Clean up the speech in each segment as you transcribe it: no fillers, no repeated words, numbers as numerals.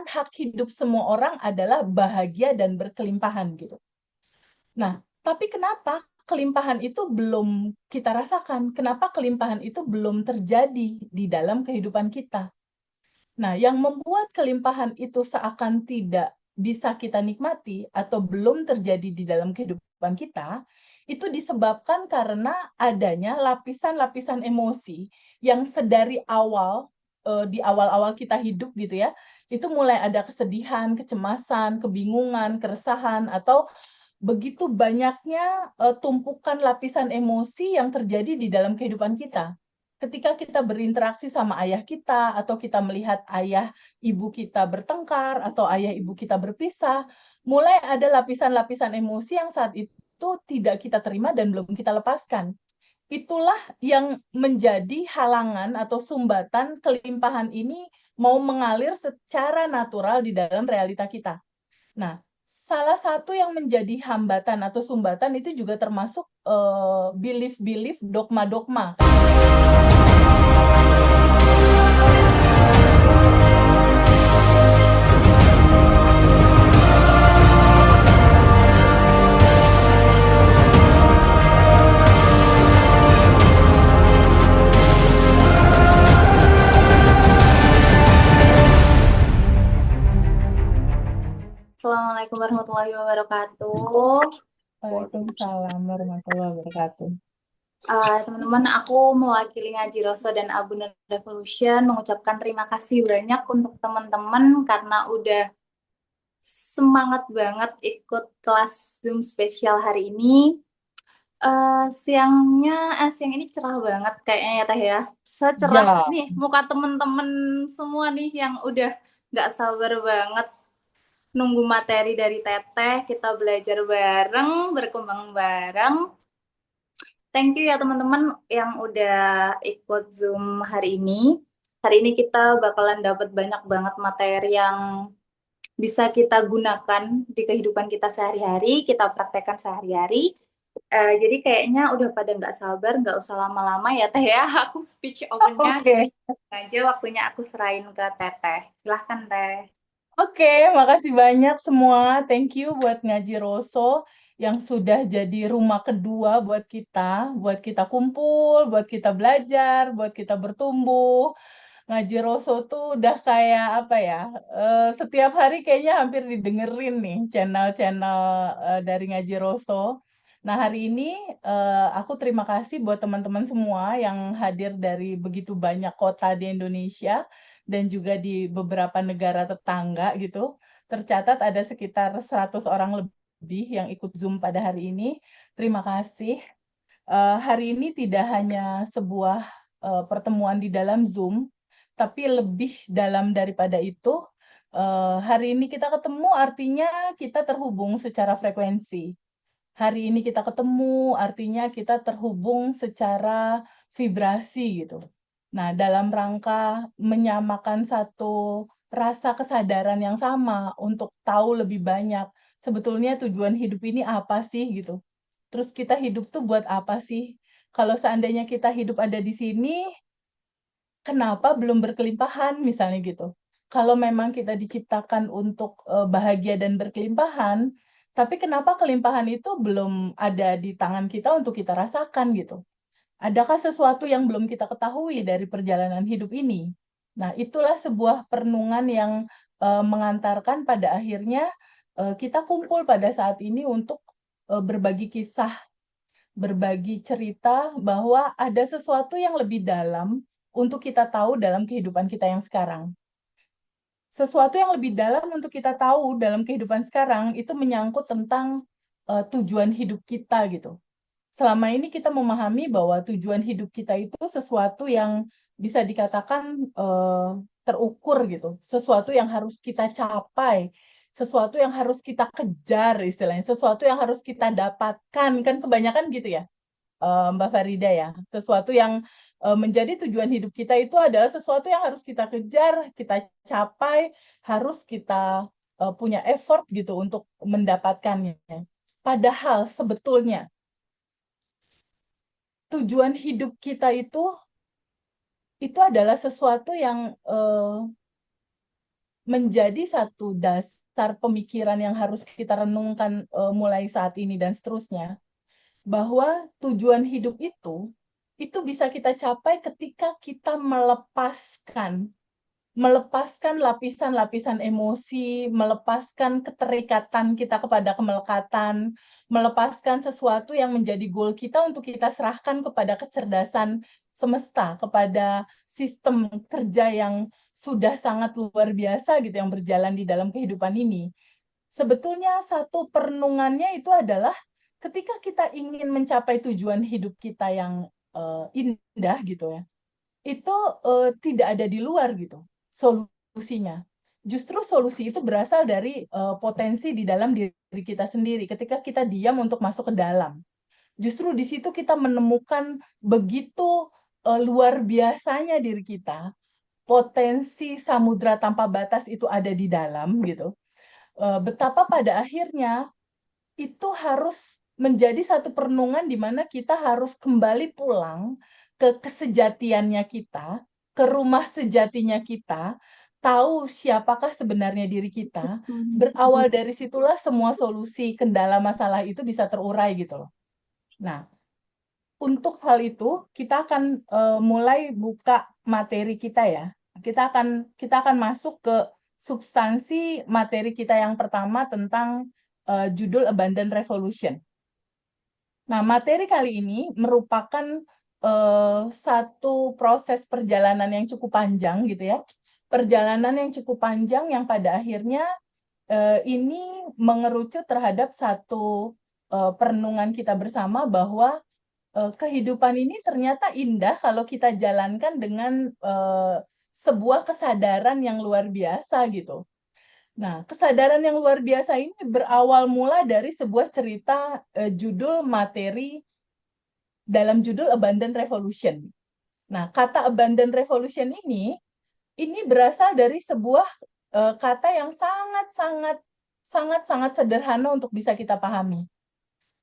kan hak hidup semua orang adalah bahagia dan berkelimpahan gitu. Nah, tapi kenapa kelimpahan itu belum kita rasakan? Kenapa kelimpahan itu belum terjadi di dalam kehidupan kita? Nah, yang membuat kelimpahan itu seakan tidak bisa kita nikmati atau belum terjadi di dalam kehidupan kita, itu disebabkan karena adanya lapisan-lapisan emosi yang sedari awal, di awal-awal kita hidup gitu ya, itu mulai ada kesedihan, kecemasan, kebingungan, keresahan, atau begitu banyaknya, tumpukan lapisan emosi yang terjadi di dalam kehidupan kita. Ketika kita berinteraksi sama ayah kita, atau kita melihat ayah ibu kita bertengkar, atau ayah ibu kita berpisah, mulai ada lapisan-lapisan emosi yang saat itu tidak kita terima dan belum kita lepaskan. Itulah yang menjadi halangan atau sumbatan kelimpahan ini mau mengalir secara natural di dalam realita kita. Nah, salah satu yang menjadi hambatan atau sumbatan itu juga termasuk, belief-belief, dogma-dogma. Assalamualaikum warahmatullahi wabarakatuh. Waalaikumsalam warahmatullahi wabarakatuh. Teman-teman, aku mewakili Ngaji Roso dan Abundant Revolution mengucapkan terima kasih banyak untuk teman-teman karena udah semangat banget ikut kelas Zoom spesial hari ini. Siang ini cerah banget kayaknya ya Teh ya. Secerah Ya, nih muka teman-teman semua nih yang udah nggak sabar banget nunggu materi dari Teteh. Kita belajar bareng, berkembang bareng. Thank you ya teman-teman yang udah ikut Zoom hari ini. Hari ini kita bakalan dapat banyak banget materi yang bisa kita gunakan di kehidupan kita sehari-hari, kita praktekkan sehari-hari. Jadi kayaknya udah pada nggak sabar, nggak usah lama-lama ya Teh ya. Aku speech open-nya oke. aja, waktunya aku serahin ke Teteh. Silahkan Teh. Oke, makasih banyak semua. Thank you buat Ngaji Roso yang sudah jadi rumah kedua buat kita kumpul, buat kita belajar, buat kita bertumbuh. Ngaji Roso tuh udah kayak apa ya? Setiap hari kayaknya hampir didengerin nih channel-channel dari Ngaji Roso. Nah, hari ini aku terima kasih buat teman-teman semua yang hadir dari begitu banyak kota di Indonesia dan juga di beberapa negara tetangga gitu. Tercatat ada sekitar 100 orang lebih yang ikut Zoom pada hari ini. Terima kasih. Hari ini tidak hanya sebuah pertemuan di dalam Zoom, tapi lebih dalam daripada itu. Hari ini kita ketemu artinya kita terhubung secara frekuensi. Hari ini kita ketemu artinya kita terhubung secara vibrasi gitu. Nah, dalam rangka menyamakan satu rasa kesadaran yang sama untuk tahu lebih banyak, sebetulnya tujuan hidup ini apa sih gitu. Terus kita hidup tuh buat apa sih? Kalau seandainya kita hidup ada di sini, kenapa belum berkelimpahan misalnya gitu. Kalau memang kita diciptakan untuk, bahagia dan berkelimpahan, tapi kenapa kelimpahan itu belum ada di tangan kita untuk kita rasakan gitu. Adakah sesuatu yang belum kita ketahui dari perjalanan hidup ini? Nah, itulah sebuah perenungan yang, mengantarkan pada akhirnya, kita kumpul pada saat ini untuk, berbagi kisah, berbagi cerita bahwa ada sesuatu yang lebih dalam untuk kita tahu dalam kehidupan kita yang sekarang. Sesuatu yang lebih dalam untuk kita tahu dalam kehidupan sekarang itu menyangkut tentang, tujuan hidup kita gitu. Selama ini kita memahami bahwa tujuan hidup kita itu sesuatu yang bisa dikatakan, terukur gitu, sesuatu yang harus kita capai, sesuatu yang harus kita kejar istilahnya, sesuatu yang harus kita dapatkan, kan kebanyakan gitu ya? Mbak Farida ya. Sesuatu yang, menjadi tujuan hidup kita itu adalah sesuatu yang harus kita kejar, kita capai, harus kita, punya effort gitu untuk mendapatkannya. Padahal sebetulnya tujuan hidup kita itu adalah sesuatu yang, menjadi satu dasar pemikiran yang harus kita renungkan mulai saat ini dan seterusnya, bahwa tujuan hidup itu bisa kita capai ketika kita melepaskan lapisan-lapisan emosi, melepaskan keterikatan kita kepada kemelekatan, melepaskan sesuatu yang menjadi goal kita untuk kita serahkan kepada kecerdasan semesta, kepada sistem kerja yang sudah sangat luar biasa gitu yang berjalan di dalam kehidupan ini. Sebetulnya satu perenungannya itu adalah ketika kita ingin mencapai tujuan hidup kita yang indah gitu ya, itu tidak ada di luar gitu solusinya. Justru solusi itu berasal dari potensi di dalam diri kita sendiri. Ketika kita diam untuk masuk ke dalam, justru di situ kita menemukan begitu luar biasanya diri kita. Potensi samudra tanpa batas itu ada di dalam gitu. Betapa pada akhirnya itu harus menjadi satu perenungan di mana kita harus kembali pulang ke kesejatiannya kita, ke rumah sejatinya kita, tahu siapakah sebenarnya diri kita. Berawal dari situlah semua solusi kendala masalah itu bisa terurai gitu loh. Nah, untuk hal itu kita akan mulai buka materi kita ya. Kita akan masuk ke substansi materi kita yang pertama tentang judul Abundant Revolution. Nah, materi kali ini merupakan satu proses perjalanan yang cukup panjang gitu ya. Perjalanan yang cukup panjang yang pada akhirnya ini mengerucut terhadap satu perenungan kita bersama bahwa kehidupan ini ternyata indah kalau kita jalankan dengan sebuah kesadaran yang luar biasa gitu. Nah, kesadaran yang luar biasa ini berawal mula dari sebuah cerita judul materi dalam judul Abundant Revolution. Nah, kata Abundant Revolution ini berasal dari sebuah kata yang sangat-sangat sederhana untuk bisa kita pahami.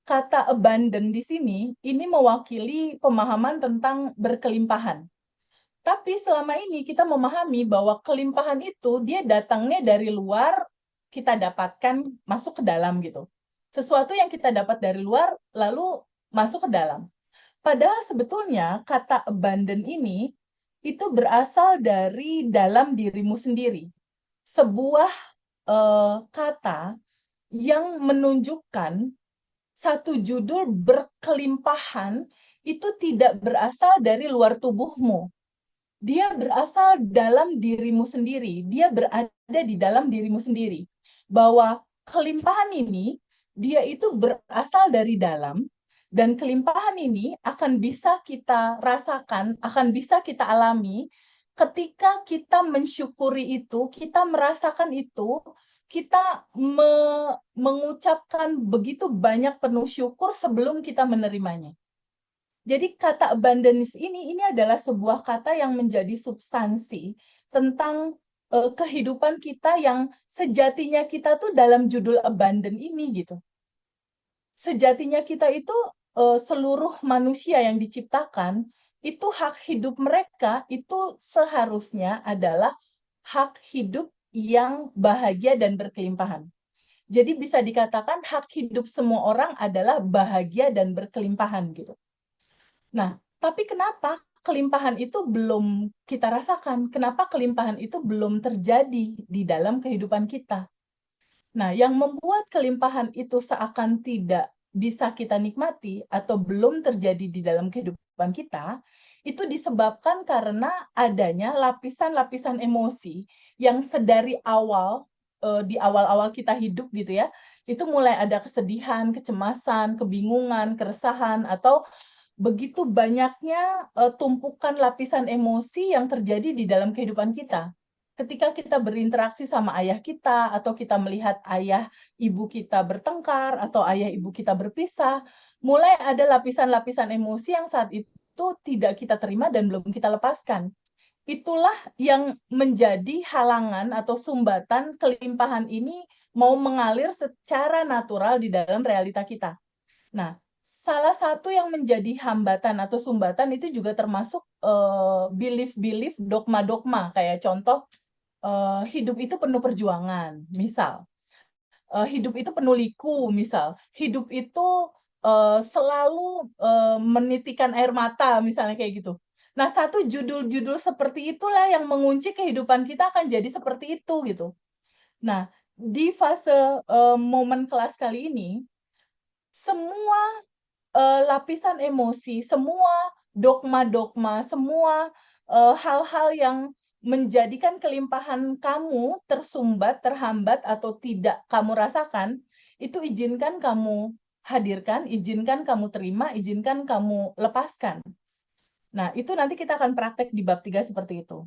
Kata abundant di sini ini mewakili pemahaman tentang berkelimpahan. Tapi selama ini kita memahami bahwa kelimpahan itu dia datangnya dari luar, kita dapatkan masuk ke dalam gitu. Sesuatu yang kita dapat dari luar lalu masuk ke dalam. Padahal sebetulnya kata abundant ini itu berasal dari dalam dirimu sendiri. Sebuah kata yang menunjukkan satu judul berkelimpahan itu tidak berasal dari luar tubuhmu. Dia berasal dalam dirimu sendiri. Dia berada di dalam dirimu sendiri. Bahwa kelimpahan ini, dia itu berasal dari dalam, dan kelimpahan ini akan bisa kita rasakan, akan bisa kita alami ketika kita mensyukuri itu, kita merasakan itu, kita mengucapkan begitu banyak penuh syukur sebelum kita menerimanya. Jadi kata abundance ini adalah sebuah kata yang menjadi substansi tentang kehidupan kita yang sejatinya kita tuh dalam judul abundant ini gitu. Sejatinya kita itu seluruh manusia yang diciptakan itu hak hidup mereka itu seharusnya adalah hak hidup yang bahagia dan berkelimpahan. Jadi bisa dikatakan hak hidup semua orang adalah bahagia dan berkelimpahan gitu. Nah, tapi kenapa kelimpahan itu belum kita rasakan? Kenapa kelimpahan itu belum terjadi di dalam kehidupan kita? Nah, yang membuat kelimpahan itu seakan tidak bisa kita nikmati atau belum terjadi di dalam kehidupan kita, itu disebabkan karena adanya lapisan-lapisan emosi yang sedari awal, di awal-awal kita hidup gitu ya, itu mulai ada kesedihan, kecemasan, kebingungan, keresahan, atau begitu banyaknya tumpukan lapisan emosi yang terjadi di dalam kehidupan kita. Ketika kita berinteraksi sama ayah kita, atau kita melihat ayah ibu kita bertengkar, atau ayah ibu kita berpisah, mulai ada lapisan-lapisan emosi yang saat itu tidak kita terima dan belum kita lepaskan. Itulah yang menjadi halangan atau sumbatan kelimpahan ini mau mengalir secara natural di dalam realita kita. Nah, salah satu yang menjadi hambatan atau sumbatan itu juga termasuk belief-belief, dogma-dogma. Kayak contoh, hidup itu penuh perjuangan, misal. Hidup itu penuh liku, misal. Hidup itu selalu menitikan air mata, misalnya kayak gitu. Nah, satu judul-judul seperti itulah yang mengunci kehidupan kita akan jadi seperti itu gitu. Nah, di fase momen kelas kali ini, semua lapisan emosi, semua dogma-dogma, semua hal-hal yang menjadikan kelimpahan kamu tersumbat, terhambat, atau tidak kamu rasakan, itu izinkan kamu hadirkan, izinkan kamu terima, izinkan kamu lepaskan. Nah, itu nanti kita akan praktek di bab 3 seperti itu.